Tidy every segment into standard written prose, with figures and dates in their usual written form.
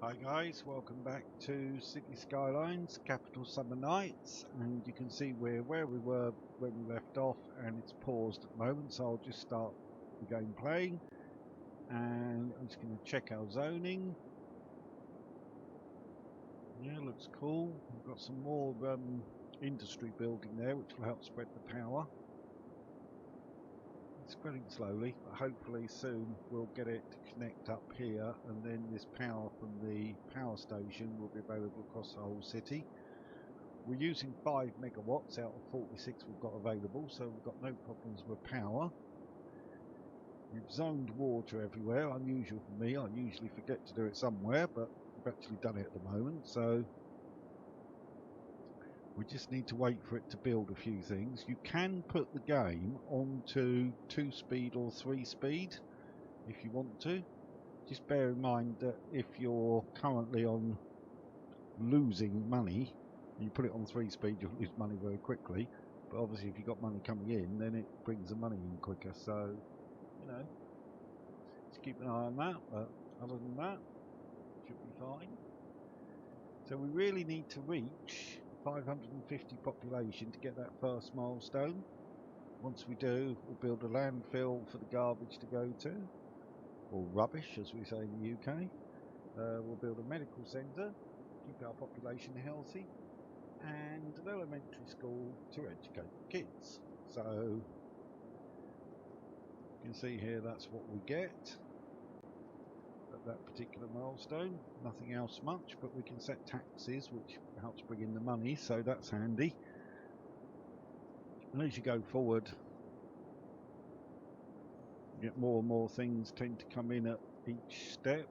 Hi guys, welcome back to City Skylines, Capital Summer Nights, and you can see we're where we were when we left off, and it's paused at the moment, so I'll just start the game playing, and I'm just going to check our zoning. Yeah, looks cool. We've got some more industry building there, which will help spread the power. It's spreading slowly, but hopefully soon we'll get it to connect up here, and then this power from the power station will be available across the whole city. We're using 5 megawatts out of 46 we've got available, so we've got no problems with power. We've zoned water everywhere, unusual for me. I usually forget to do it somewhere, but we've actually done it at the moment, so we just need to wait for it to build a few things. You can put the game onto 2-speed or 3-speed if you want to. Just bear in mind that if you're currently on losing money, you put it on 3-speed, you'll lose money very quickly. But obviously if you've got money coming in, then it brings the money in quicker. So, you know, just keep an eye on that. But other than that, should be fine. So we really need to reach 550 population to get that first milestone. Once we do, we'll build a landfill for the garbage to go to, or rubbish as we say in the UK. We'll build a medical centre, keep our population healthy, and an elementary school to educate the kids. So you can see here that's what we get at that particular milestone. Nothing else much, but we can set taxes, which helps bring in the money, so that's handy. And as you go forward, you get more and more things tend to come in at each step.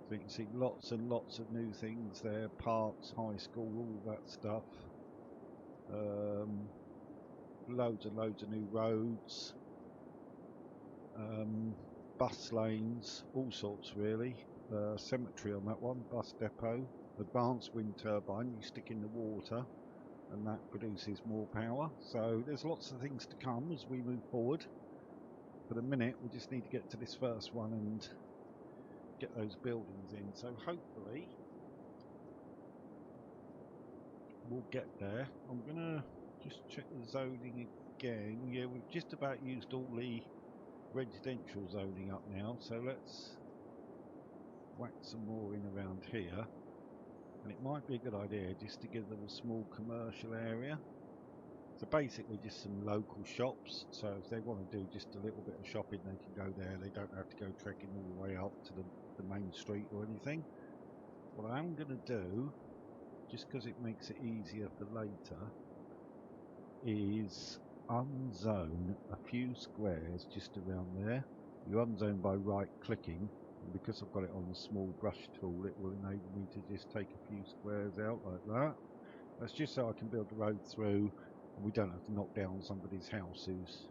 So you can see lots and lots of new things there, parks, high school, all that stuff. Loads and loads of new roads, bus lanes, all sorts really. Cemetery on that one, bus depot, advanced wind turbine, you stick in the water and that produces more power. So there's lots of things to come as we move forward. For the minute we just need to get to this first one and get those buildings in, so hopefully we'll get there. I'm gonna just check the zoning again. Yeah, we've just about used all the residential zoning up now, so let's whack some more in around here. And it might be a good idea just to give them a small commercial area. So basically just some local shops, so if they want to do just a little bit of shopping they can go there. They don't have to go trekking all the way out to the main street or anything. What I am going to do, just because it makes it easier for later, is unzone a few squares just around there. You unzone by right clicking, and because I've got it on the small brush tool it will enable me to just take a few squares out like that. That's just so I can build the road through and we don't have to knock down somebody's house who's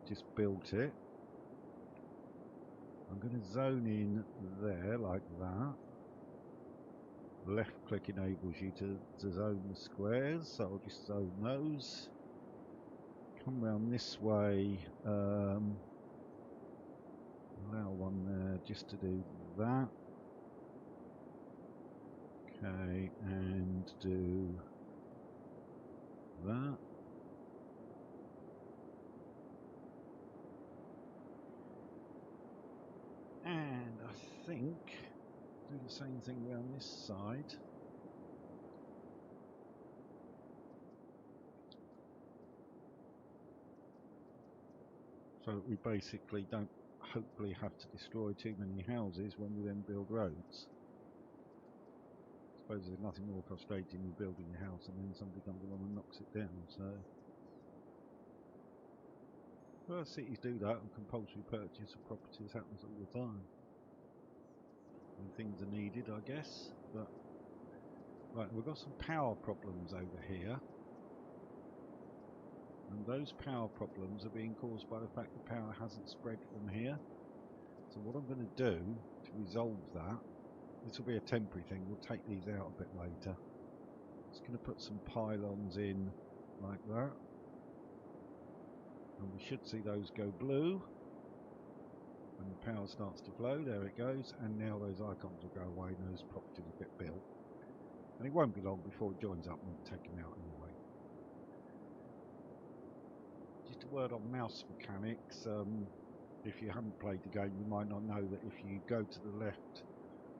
just built it. I'm going to zone in there like that. Left click enables you to zone the squares, so I'll just zone those. Come round this way, allow one there just to do that. Okay, and do that. And I think do the same thing around this side. So that we basically don't hopefully have to destroy too many houses when we then build roads. I suppose there's nothing more frustrating than building a house and then somebody comes along and knocks it down. So, well, cities do that, and compulsory purchase of properties happens all the time when things are needed, I guess. But right, we've got some power problems over here, and those power problems are being caused by the fact the power hasn't spread from here. So what I'm going to do to resolve that, this will be a temporary thing, we'll take these out a bit later. Just going to put some pylons in like that, and we should see those go blue, and the power starts to flow, there it goes, and now those icons will go away and those properties will get built. And it won't be long before it joins up and we can take them out anyway. Just a word on mouse mechanics. If you haven't played the game, you might not know that if you go to the left,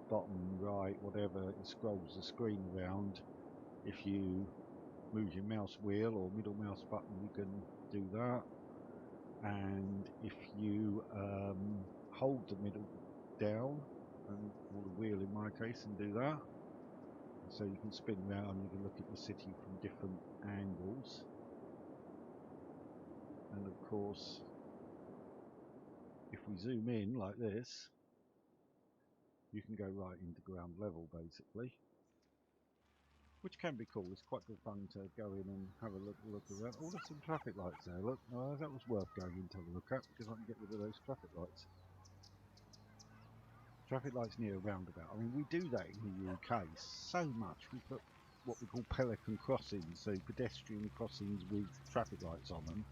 bottom, right, whatever, it scrolls the screen around. If you move your mouse wheel or middle mouse button, you can do that. And if you hold the middle down, or the wheel in my case, and do that, so you can spin round, you can look at your city from different angles. And of course, if we zoom in like this, you can go right into ground level basically, which can be cool. It's quite good fun to go in and have a look around. Oh, there's some traffic lights there. Look, that was worth going in to have a look at because I can get rid of those traffic lights. Traffic lights near a roundabout. I mean, we do that in the UK so much. We put what we call pelican crossings, so pedestrian crossings with traffic lights on them.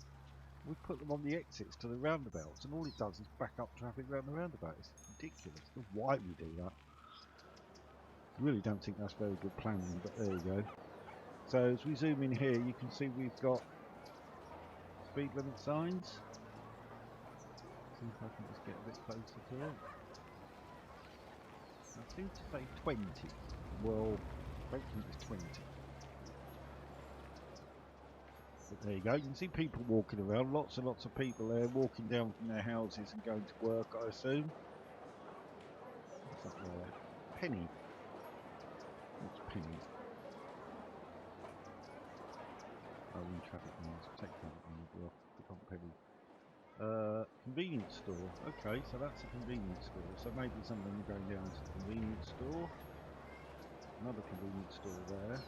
We put them on the exits to the roundabouts, and all it does is back up traffic around the roundabout. It's ridiculous. I don't know why we do that. Really don't think that's very good planning, but there you go. So as we zoom in here, you can see we've got speed limit signs. See if I can just get a bit closer to it. I seem to say 20. Well, hopefully it's 20. But there you go. You can see people walking around. Lots and lots of people there walking down from their houses and going to work, I assume. What's up there? Penny. What's Penny? Oh, in traffic noise. Take traffic noise off. Click on Penny. Convenience store. Okay, so that's a convenience store. So maybe someone going down to the convenience store. Another convenience store there.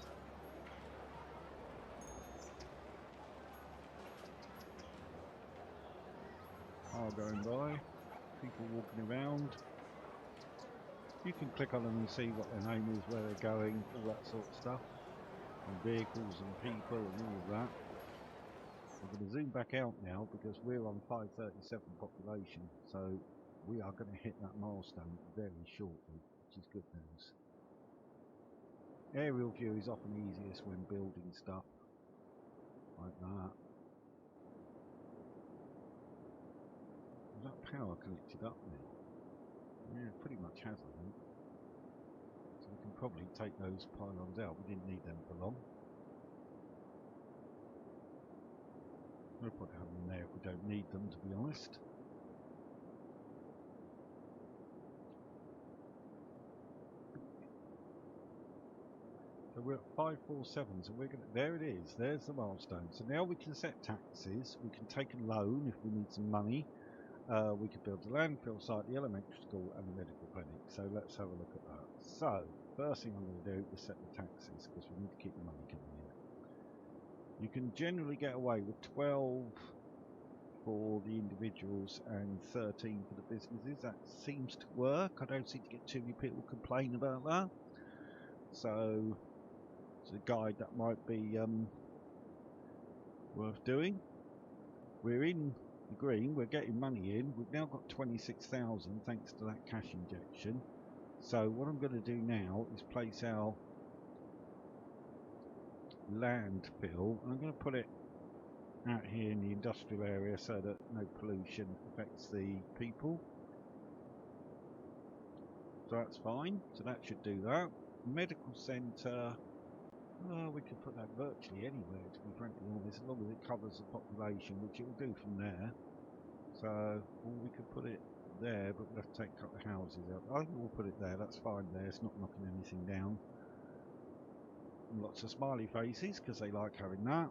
Car going by. People walking around. You can click on them and see what their name is, where they're going, all that sort of stuff. And vehicles and people and all of that. We're going to zoom back out now because we're on 537 population, so we are going to hit that milestone very shortly, which is good news. Aerial view is often easiest when building stuff like that. Is that power connected up now? Yeah, it pretty much has, I think. So we can probably take those pylons out. We didn't need them for long. We'll probably have them there if we don't need them, to be honest. So we're at 547, so we're going to, there it is, there's the milestone. So now we can set taxes, we can take a loan if we need some money, we could build a landfill site, the elementary school and the medical clinic. So let's have a look at that. So, first thing I'm going to do is set the taxes, because we need to keep the money coming in. You can generally get away with 12 for the individuals and 13 for the businesses. That seems to work. I don't seem to get too many people complain about that. So it's a guide that might be worth doing. We're in the green, we're getting money in. We've now got 26,000 thanks to that cash injection. So what I'm going to do now is place our landfill. I'm going to put it out here in the industrial area so that no pollution affects the people. So that's fine. So that should do that. Medical centre. Oh, we could put that virtually anywhere, to be frankly honest, as long as it covers the population, which it will do from there. So, or we could put it there, but we'll have to take a couple of houses out. I think we'll put it there. That's fine there. It's not knocking anything down. And lots of smiley faces because they like having that.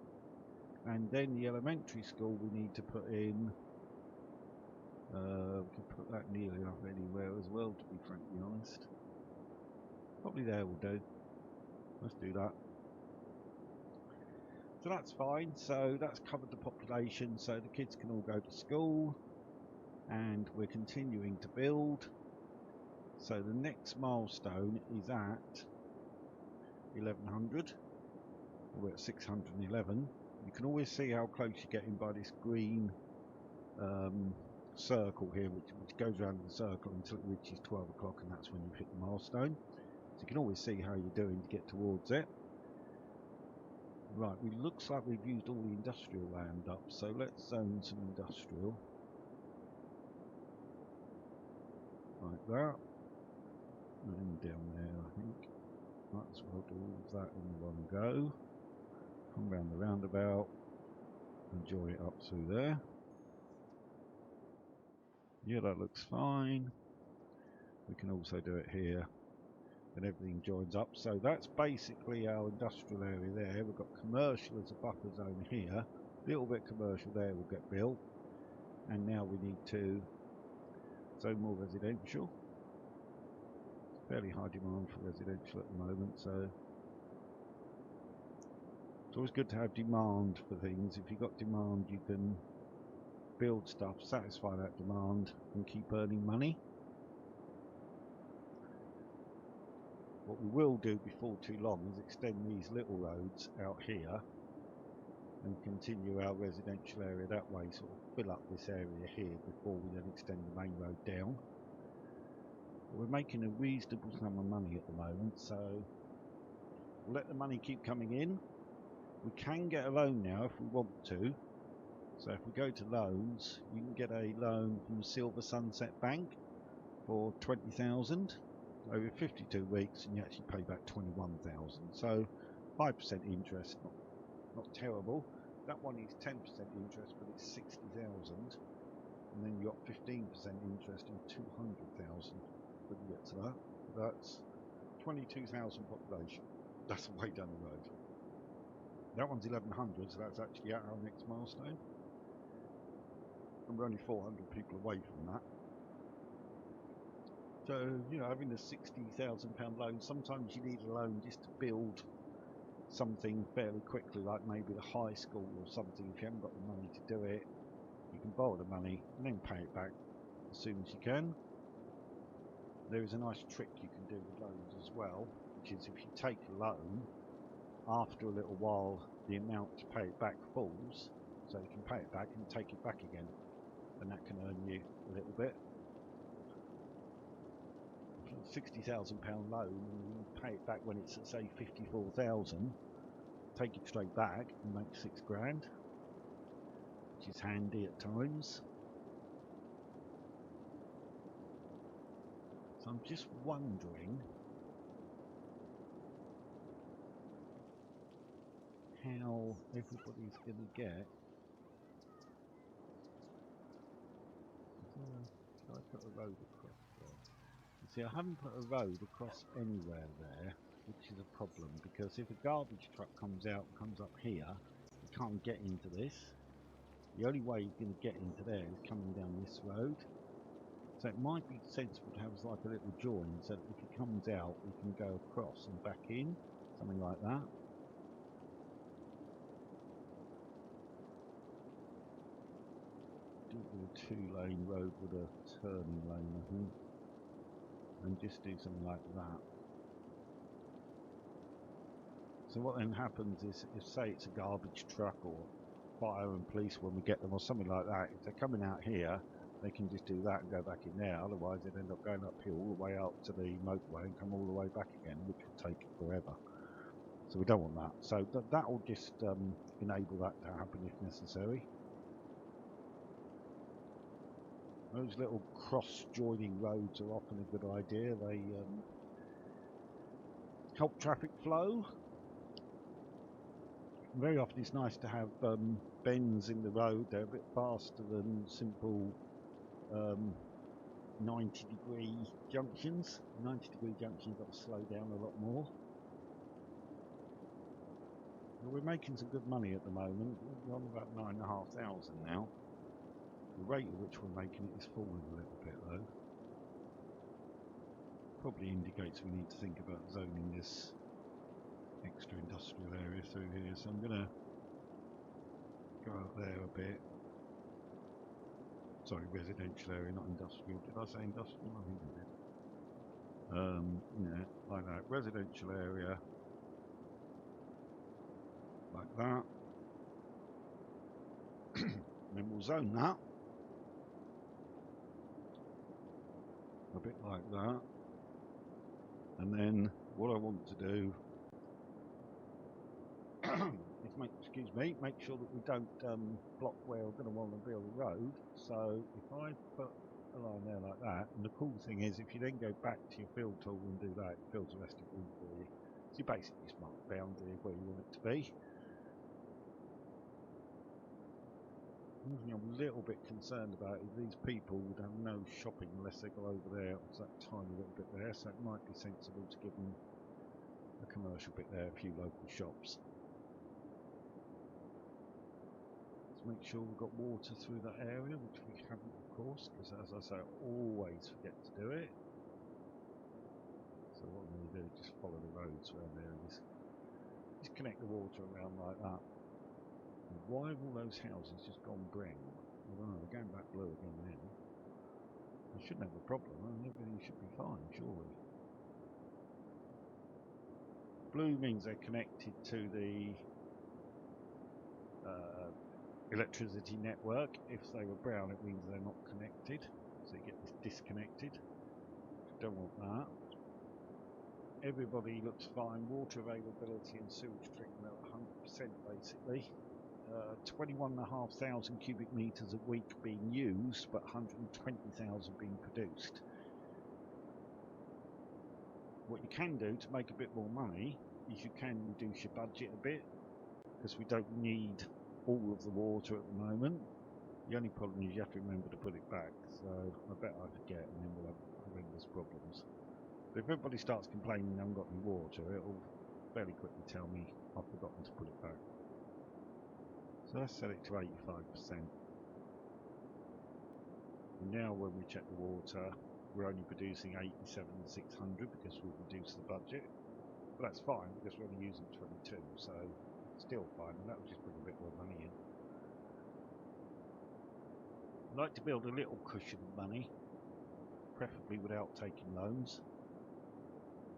And then the elementary school we need to put in. We could put that nearly enough anywhere as well, to be frankly honest. Probably there will do. Let's do that. So that's fine. So that's covered the population, so the kids can all go to school. And we're continuing to build. So the next milestone is at 1100. We're at 611. You can always see how close you're getting by this green circle here which goes around in the circle until it reaches 12 o'clock, and that's when you hit the milestone. So you can always see how you're doing to get towards it. Right, it looks like we've used all the industrial land up, so let's zone some industrial. Like that. And down there, I think. Might as well do all of that in one go. Come round the roundabout and join it up through there. Yeah, that looks fine. We can also do it here, and everything joins up. So that's basically our industrial area there. We've got commercial as a buffer zone here. A little bit commercial there will get built. And now we need to zone more residential. Fairly high demand for residential at the moment, so it's always good to have demand for things. If you've got demand, you can build stuff, satisfy that demand, and keep earning money. What we will do before too long is extend these little roads out here and continue our residential area that way, sort of fill up this area here before we then extend the main road down. But we're making a reasonable sum of money at the moment, so we'll let the money keep coming in. We can get a loan now if we want to. So if we go to loans, you can get a loan from Silver Sunset Bank for 20,000 over 52 weeks, and you actually pay back 21,000. So 5% interest, not terrible. That one is 10% interest, but it's 60,000, and then you got 15% interest on 200,000 when you get to that. But that's 22,000 population. That's way down the road. That one's 1,100, so that's actually at our next milestone. And we're only 400 people away from that. So, you know, having a £60,000 loan, sometimes you need a loan just to build something fairly quickly, like maybe the high school or something. If you haven't got the money to do it, you can borrow the money and then pay it back as soon as you can. There is a nice trick you can do with loans as well, which is if you take a loan, after a little while the amount to pay it back falls, so you can pay it back and take it back again, and that can earn you a little bit. For a £60,000 loan, and you pay it back when it's at say 54,000, take it straight back and make 6 grand, which is handy at times. So I'm just wondering how everybody's going to get. Did I put a road across there? You see, I haven't put a road across anywhere there, which is a problem, because if a garbage truck comes out and comes up here, you can't get into this. The only way you're going to get into there is coming down this road. So it might be sensible to have like a little join, so that if he comes out, we can go across and back in, something like that. Do it with a 2-lane road with a turning lane, I think, and just do something like that. So what then happens is, if say it's a garbage truck or fire and police when we get them or something like that, if they're coming out here, they can just do that and go back in there. Otherwise they'd end up going uphill all the way out to the motorway and come all the way back again, which would take forever. So we don't want that. So that will just enable that to happen if necessary. Those little cross-joining roads are often a good idea. They help traffic flow. Very often it's nice to have bends in the road. They're a bit faster than simple 90-degree junctions. 90-degree junctions got to slow down a lot more. Well, we're making some good money at the moment. We're on about 9,500 now. The rate at which we're making it is falling a little bit though. Probably indicates we need to think about zoning this extra industrial area through here. So I'm going to go out there a bit. Sorry, residential area, not industrial. Did I say industrial? I think I did. Yeah, like that. Residential area. Like that. And then we'll zone that. a bit like that. And then what I want to do is make sure that we don't block where we're going to want to build a road. So if I put a line there like that, and the cool thing is if you then go back to your fill tool and do that, it fills the rest of it in for you. So you basically just mark the boundary of where you want it to be. One thing I'm a little bit concerned about is these people would have no shopping unless they go over there. It's that tiny little bit there, so it might be sensible to give them a commercial bit there, a few local shops. Let's make sure we've got water through that area, which we haven't, of course, because as I say, I always forget to do it. So what I'm going to do is just follow the roads around there and just connect the water around like that. And why have all those houses just gone brown? I don't know, they're going back blue again now. I shouldn't have a problem, I mean, everything should be fine, surely. Blue means they're connected to the electricity network. If they were brown, it means they're not connected. So you get this disconnected. Don't want that. Everybody looks fine. Water availability and sewage treatment at 100% basically. 21,500 cubic meters a week being used, but 120,000 being produced. What you can do to make a bit more money is you can reduce your budget a bit, because we don't need all of the water at the moment. The only problem is you have to remember to put it back, so I bet I forget and then we'll have horrendous problems. But if everybody starts complaining they haven't got any water, it'll fairly quickly tell me I've forgotten to put it back. So let's set it to 85%. And now when we check the water, we're only producing 87,600 because we've reduced the budget. But that's fine because we're only using 22, so it's still fine, and that'll just bring a bit more money in. I like to build a little cushion of money, preferably without taking loans.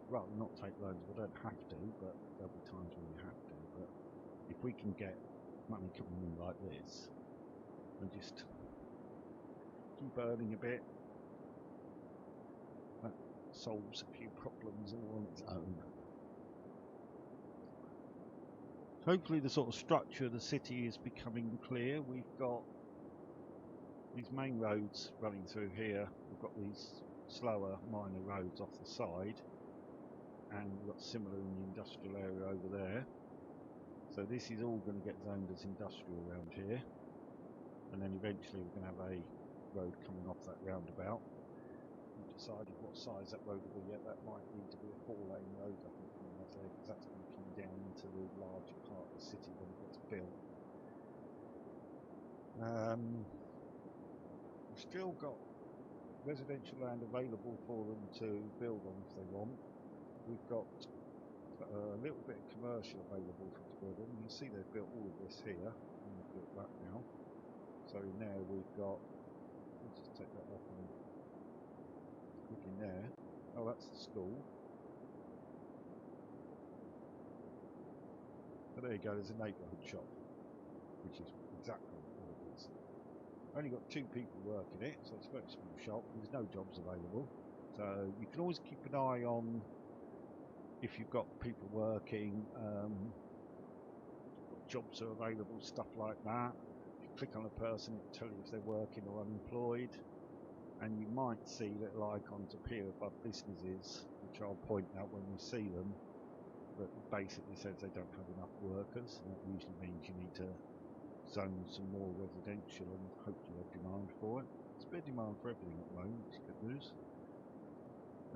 Rather not take loans if I don't have to, but there'll be times when you have to. But if we can get money coming in like this and just keep earning a bit, that solves a few problems all on its own. Hopefully the sort of structure of the city is becoming clear. We've got these main roads running through here. We've got these slower minor roads off the side, and we've got similar in the industrial area over there. So this is all going to get zoned as industrial around here, and then eventually we're going to have a road coming off that roundabout. We've decided what size that road will be yet. That might need to be a 4-lane road, I think, coming off there, because that's going to come down into the larger part of the city when it gets built. We've still got residential land available for them to build on if they want. We've got a little bit of commercial available for to build on. You can see they've built all of this here, and they've built that now. So in there we've got, let's just take that off and click in there. Oh, that's the school. So there you go, there's a neighbourhood shop, which is exactly what it is. Only got 2 people working it, so it's a very small shop. There's no jobs available. So you can always keep an eye on if you've got people working, what jobs are available, stuff like that. If you click on a person, it will tell you if they're working or unemployed. And you might see little icons appear above businesses, which I'll point out when we see them, that basically says they don't have enough workers, and that usually means you need to zone some more residential and hopefully have demand for it. There's a bit of demand for everything at the moment, which is good news.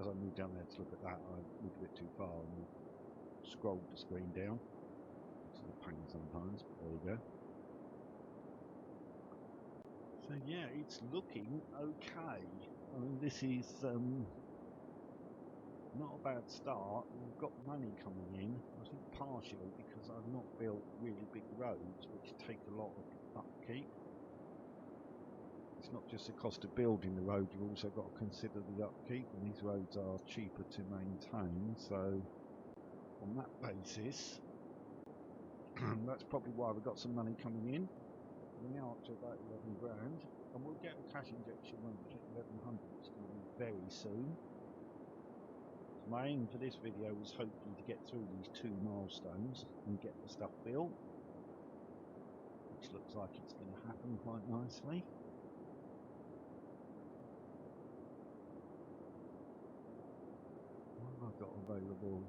As I moved down there to look at that, I moved a bit too far and scrolled the screen down, which is a pain sometimes, but there you go. So yeah, it's looking okay. I mean, this is not a bad start, and we've got money coming in, I think partially because I've not built really big roads which take a lot of upkeep. It's not just the cost of building the road, you've also got to consider the upkeep, and these roads are cheaper to maintain, so on that basis that's probably why we've got some money coming in. We're now up to about 11 grand, and we'll get a cash injection when we hit 1100. It's going to be very soon. So my aim for this video was hopefully to get through these 2 milestones and get the stuff built, which looks like it's going to happen quite nicely. What have I got available?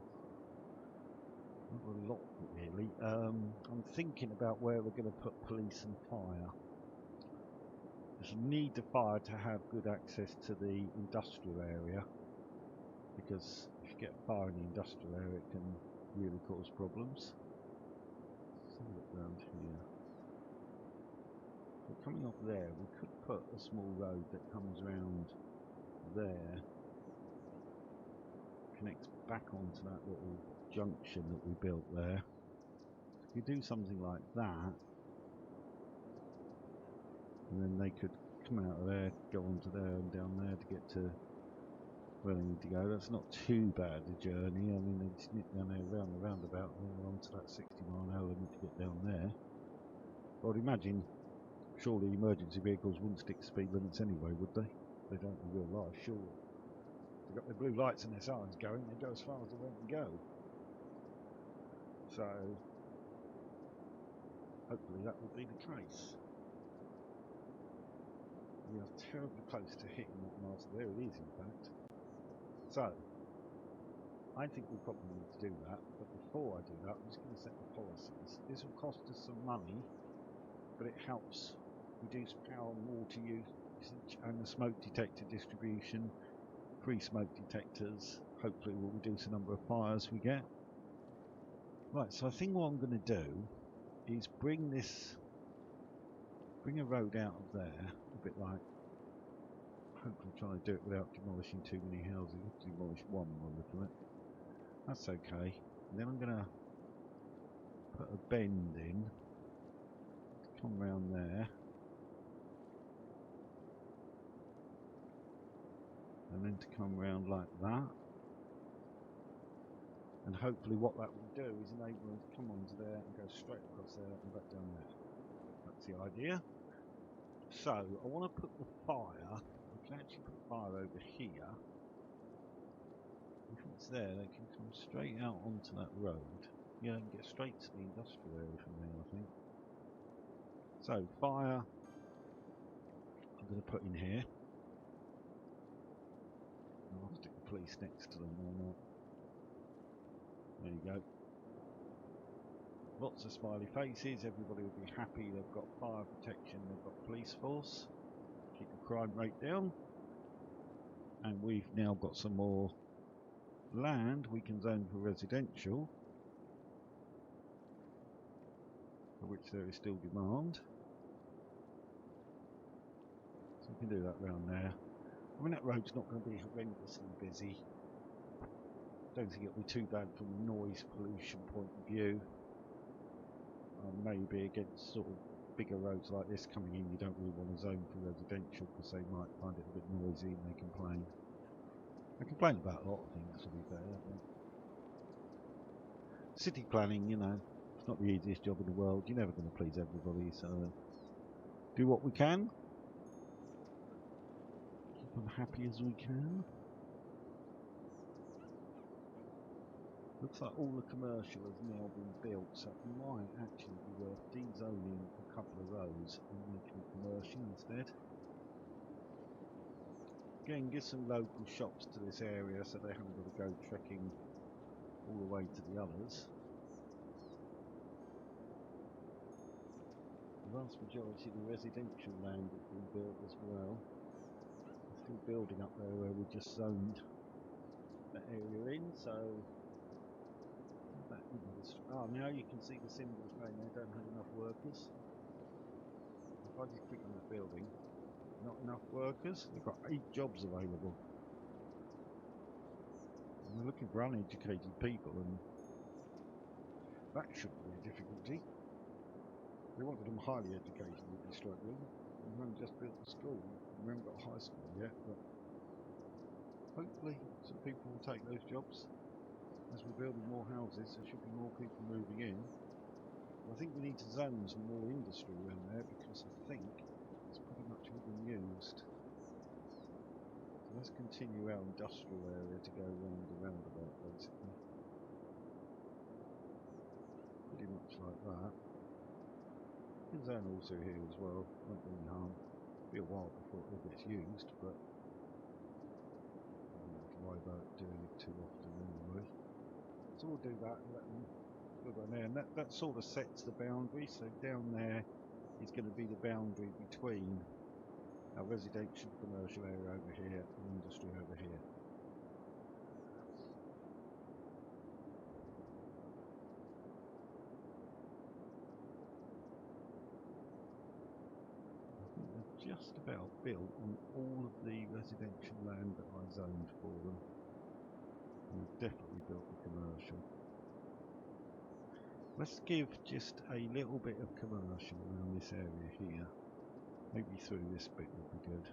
Not a lot really. I'm thinking about where we're going to put police and fire. Because you need the fire to have good access to the industrial area, because if you get a fire in the industrial area it can really cause problems. Let's have a look around here. So coming off there, we could put a small road that comes around there, connects back onto that little junction that we built there. If you do something like that, and then they could come out of there, go onto there and down there to get to where they need to go. That's not too bad a journey. I mean, they just nip down there around the roundabout and then they're onto that 60-mile-an-hour limit to get down there. I would imagine surely emergency vehicles wouldn't stick to speed limits anyway, would they? They don't in real life, surely. They've got their blue lights and their sirens going, they go as far as they want to go. So hopefully that will be the case. We are terribly close to hitting that milestone. There it is, in fact. So I think we probably need to do that, but before I do that, I'm just going to set the policies. This will cost us some money, but it helps reduce power and water usage and the smoke detector distribution. 3 smoke detectors hopefully will reduce the number of fires we get. Right, so I think what I'm going to do is bring a road out of there, a bit like, hopefully trying to do it without demolishing too many houses. You have to demolish one by the look of it. That's okay. And then I'm going to put a bend in, come round there, and then to come round like that. And hopefully what that will do is enable them to come onto there and go straight across there and back down there. That's the idea. So I want to put the fire, I can actually put fire over here. If it's there, they can come straight out onto that road. Yeah, they can get straight to the industrial area from there, I think. So fire, I'm going to put in here. I'll stick the police next to them, why not? There you go. Lots of smiley faces, everybody will be happy, they've got fire protection, they've got police force. Keep the crime rate down. And we've now got some more land we can zone for residential, for which there is still demand. So we can do that round there. I mean, that road's not going to be horrendously busy. Don't think it'll be too bad from a noise pollution point of view. Maybe against sort of bigger roads like this coming in, you don't really want to zone for residential because they might find it a bit noisy and they complain. They complain about a lot of things, to be fair, but city planning, you know, it's not the easiest job in the world. You're never going to please everybody, so do what we can. Keep them happy as we can. Looks like all the commercial has now been built, so it might actually be worth de-zoning a couple of those and making it commercial instead. Again, give some local shops to this area so they haven't got to go trekking all the way to the others. The vast majority of the residential land has been built as well. They're still building up there where we just zoned that area in, so that industry. Oh, now you can see the symbols going there, don't have enough workers. If I just click on that building, not enough workers, they've got 8 jobs available. And they're looking for uneducated people, and that shouldn't be a difficulty. If they wanted them highly educated, we'd be struggling. We haven't just built the school, we haven't got a high school yet, but hopefully some people will take those jobs. As we're building more houses, there should be more people moving in. But I think we need to zone some more industry around there because I think it's pretty much all been used. So let's continue our industrial area to go round the roundabout, basically. Pretty much like that. You can zone all through here as well, won't do any harm. Be a while before it gets used, but you don't have to worry about doing it too often anyway. So we'll do that and let them build on there, and that sort of sets the boundary. So down there is going to be the boundary between our residential commercial area over here and industry over here. I think they're just about built on all of the residential land that I zoned for them, and they've definitely built the commercial. Let's give just a little bit of commercial around this area here. Maybe through this bit would be good.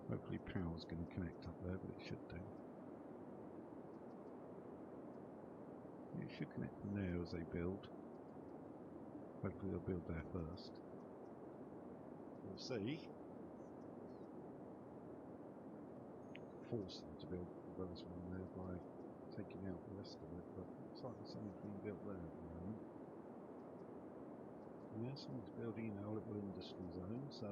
Hopefully power's going to connect up there, but it should do. It should connect from there as they build. Hopefully they'll build there first. We'll see. Force them to build the first one there by taking out the rest of it, but it looks like there's something being built there at the moment. Yeah, something's building in our little industry zone, so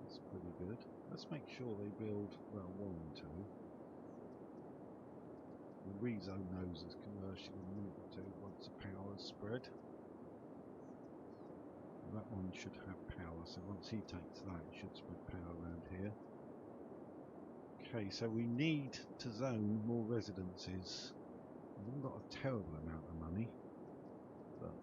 that's pretty good. Let's make sure they build where I want them to. We'll rezone those as commercial in a minute or two once the power is spread. Well, that one should have power, so once he takes that, it should spread power around here. Okay, so we need to zone more residences. We haven't got a terrible amount of money, but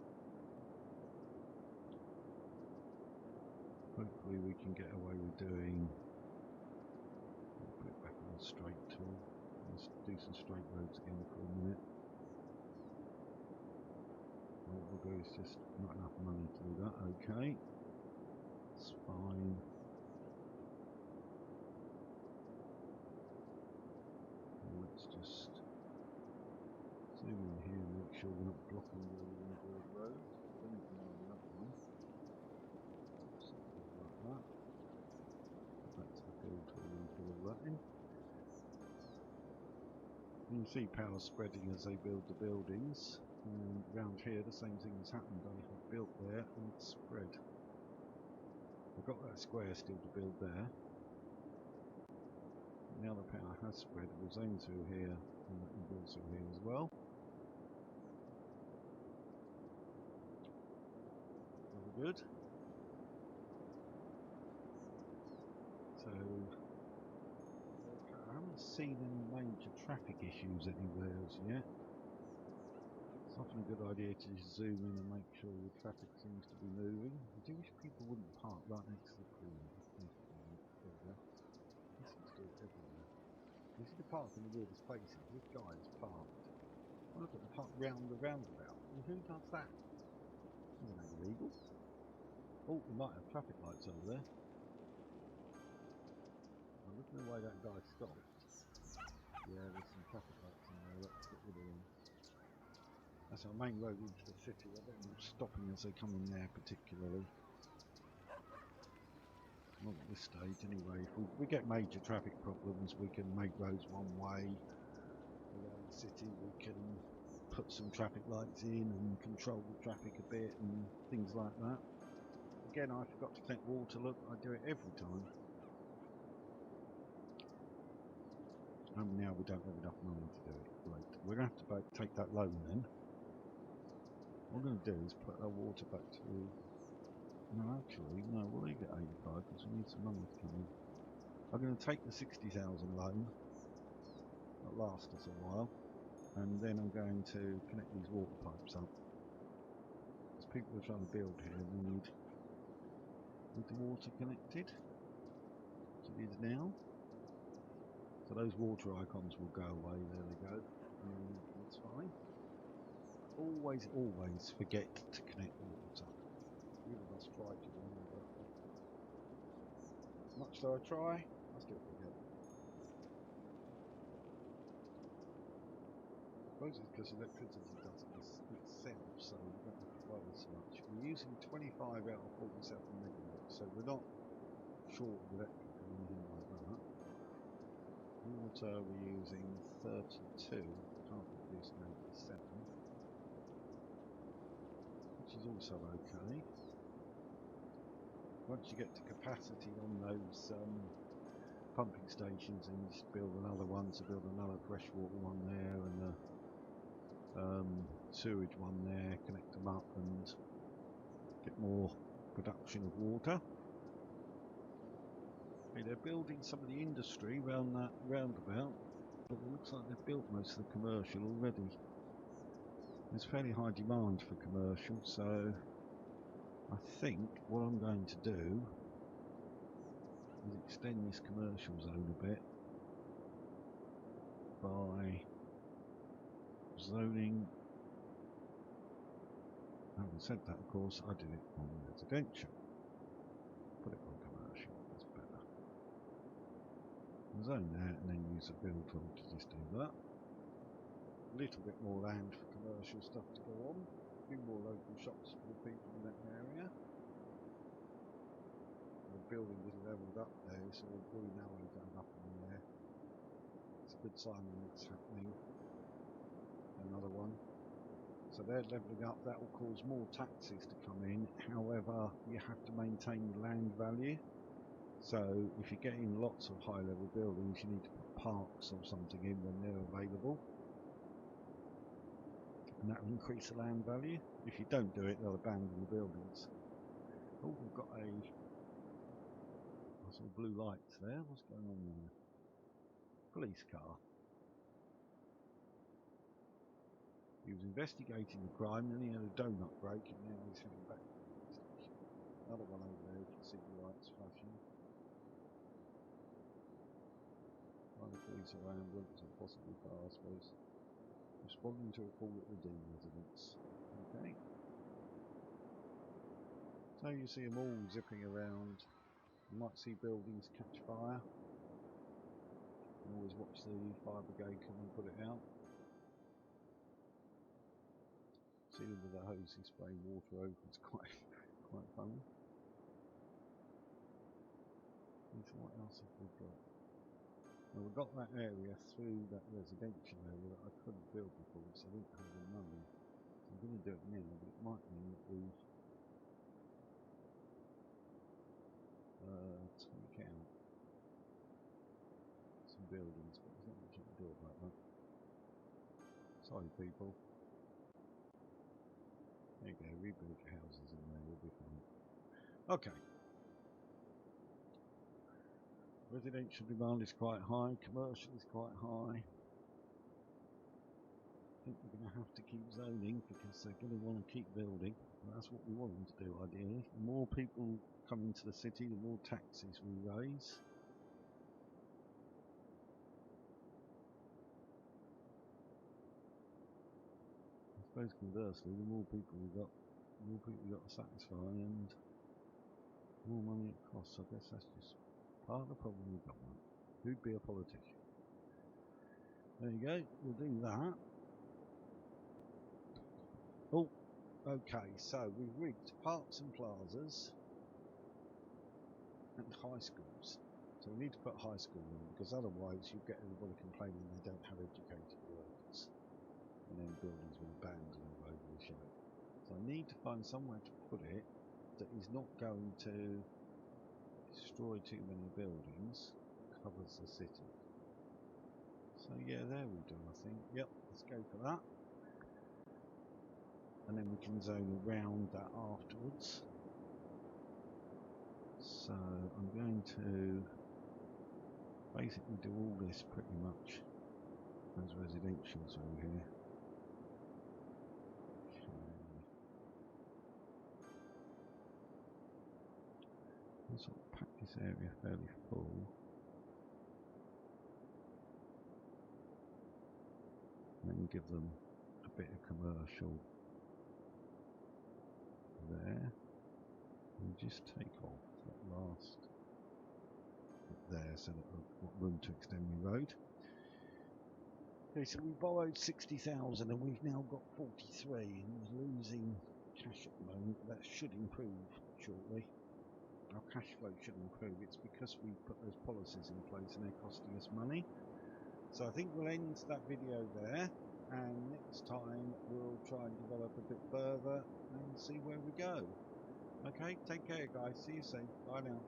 hopefully we can get away with doing. I'll put it back on the straight tool. Let's do some straight roads again for a minute. And what we'll do is just not enough money to do that. Okay, it's fine. Now let's just zoom in here and make sure we're not blocking where we want to build roads. We don't need to mind that one. Something like that. Go back to the fill tool and fill all that in. You can see power spreading as they build the buildings, and around here the same thing has happened. They have built there and it's spread. I've got that square still to build there. Now the power has spread, we'll zone through here and let them build through here as well. Very good. So okay, I haven't seen any major traffic issues anywhere as yet. It's often a good idea to just zoom in and make sure your traffic seems to be moving. I do wish people wouldn't park right next to the pool. There we go. They seem to do it everywhere. They seem to park in the weirdest places. This guy is parked. Oh, look at them park round the roundabout. Well, who does that? That ain't illegal. Oh, we might have traffic lights over there. I'm looking at the way that guy stopped. Yeah, there's some traffic lights in there. Let's get rid of them. That's our main road into the city. I don't want them stopping as they come in there particularly. Not at this stage anyway. If we get major traffic problems, we can make roads one way around the city. We can put some traffic lights in and control the traffic a bit and things like that. Again, I forgot to connect water. Look, I do it every time. And now we don't have enough money to do it. Great. We're going to have to take that loan then. What I'm going to do is put our water back to... No, actually, no, we'll leave it at 85 because we need some money to come in. I'm going to take the 60,000 loan. That'll last us a while. And then I'm going to connect these water pipes up. Because people are trying to build here and they need the water connected. Which it is now. So those water icons will go away. There they go. That's fine. Always forget to connect water. Really must try to remember, but much though I try, I still forget. I suppose it's because electricity does it itself, so you don't have to worry so much. We using 25 out of 47 megawatts, so we're not short of electric or anything like that. Water we're using 32, currently producing 87, which is also okay. Once you get to capacity on those pumping stations, and you just build another one, so build another freshwater one there and a sewage one there, connect them up and get more production of water. Okay, they're building some of the industry around that roundabout, but it looks like they've built most of the commercial already. There's fairly high demand for commercial, so I think what I'm going to do is extend this commercial zone a bit by zoning. Having said that, of course, I did it on residential. Put it on commercial, that's better. Zone that and then use the build tool to just do that. A little bit more land for commercial stuff to go on. A few more local shops for the people in that area. The building is levelled up there, it's all green arrow going up in the air. It's a good sign when that's happening. Another one. So they're levelling up, that will cause more taxes to come in. However, you have to maintain the land value. So if you're getting lots of high level buildings, you need to put parks or something in when they're available. And that will increase the land value. If you don't do it, they'll abandon the buildings. Oh, we've got I saw blue lights there. What's going on there? Police car. He was investigating the crime, then he had a donut break, and now he's heading back to the police station. Another one over there, if you see the lights flashing. Either police or ambulance, or possibly car, I suppose. Responding to a call at the Dean residence. Okay. So you see them all zipping around. You might see buildings catch fire. You can always watch the fire brigade come and put it out. See them with the hoses spraying water over. It's quite funny. So what else have we got? Well, we've got that area through that residential area that I couldn't build before because I didn't have the money. So I'm going to do it now, but it might mean that we take out some buildings, but there's not much I can do about that. Sorry, people. There you go, rebuild your houses in there, you'll be fine. Okay. Residential demand is quite high, commercial is quite high. I think we're going to have to keep zoning because they're going to want to keep building. That's what we want them to do, ideally. The more people come into the city, the more taxes we raise. I suppose conversely, the more people we got to satisfy, and more money it costs. I guess that's just part of the problem with government. Who'd be a politician? There you go, we'll do that. Oh, okay, so we've rigged parks and plazas and high schools. So we need to put high school in, because otherwise you get everybody complaining they don't have educated workers, and then buildings will abandon all over the show. So I need to find somewhere to put it that is not going to destroy too many buildings, covers the city. So yeah, there we do, I think. Yep, let's go for that. And then we can zone around that afterwards. So I'm going to basically do all this pretty much as residential through here. Okay. I'll sort of pack this area fairly full. And then give them a bit of commercial there. And just take off that last bit there so that I've got room to extend my road. Okay, so we borrowed 60,000 and we've now got 43, and we're losing cash at the moment, but that should improve shortly. Our cash flow should improve. It's because we put those policies in place and they're costing us money. So I think we'll end that video there, and next time we'll try and develop a bit further and see where we go. Okay, take care guys, see you soon, bye now.